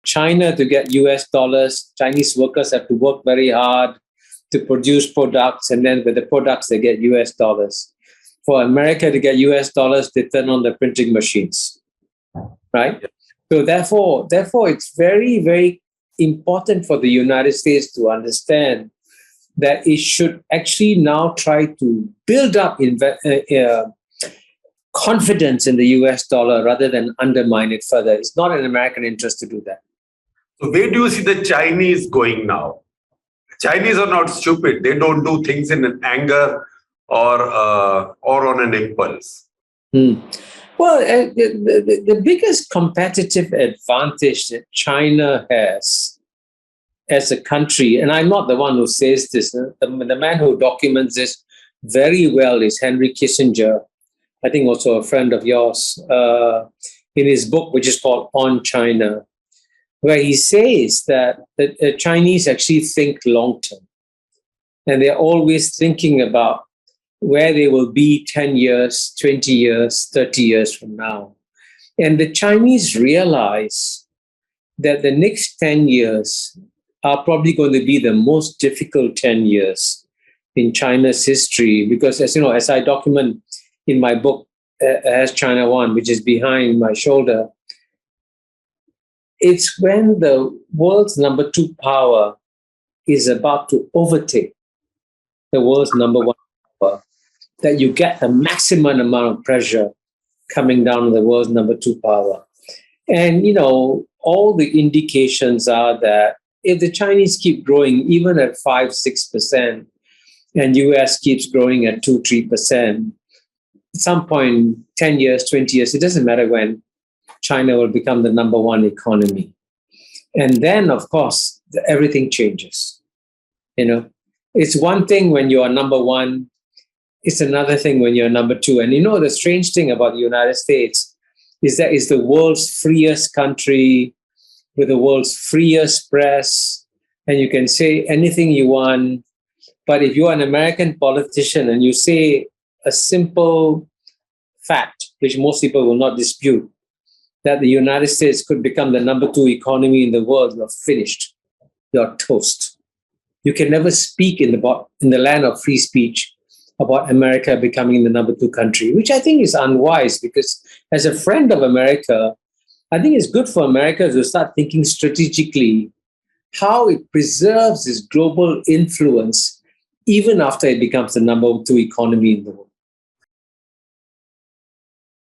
China to get US dollars, Chinese workers have to work very hard to produce products, and then with the products, they get US dollars. For America to get US dollars, they turn on the printing machines, right? Yeah. So therefore, it's very, very important for the United States to understand that it should actually now try to build up confidence in the US dollar rather than undermine it further. It's not in American interest to do that. So where do you see the Chinese going now? Chinese are not stupid. They don't do things in anger or on an impulse. Well, the biggest competitive advantage that China has as a country, and I'm not the one who says this, the man who documents this very well is Henry Kissinger, I think also a friend of yours, in his book, which is called On China, where he says that the Chinese actually think long-term. And they're always thinking about where they will be 10 years, 20 years, 30 years from now. And the Chinese realize that the next 10 years are probably going to be the most difficult 10 years in China's history. Because as you know, as I document in my book, As China Won, which is behind my shoulder, it's when the world's number 2 power is about to overtake the world's number 1 power that you get the maximum amount of pressure coming down on the world's number 2 power. And, you know, all the indications are that if the Chinese keep growing even at 5-6% and US keeps growing at 2-3%, at some point, 10 years, 20 years, it doesn't matter when, China will become the number 1 economy. And then, of course, everything changes. You know, it's one thing when you are number 1. It's another thing when you're number 2. And you know, the strange thing about the United States is that it's the world's freest country with the world's freest press. And you can say anything you want. But if you're an American politician and you say a simple fact, which most people will not dispute, that the United States could become the number 2 economy in the world, you're finished. You're toast. You can never speak in the land of free speech about America becoming the number 2 country, which I think is unwise, because as a friend of America, I think it's good for America to start thinking strategically how it preserves its global influence even after it becomes the number 2 economy in the world.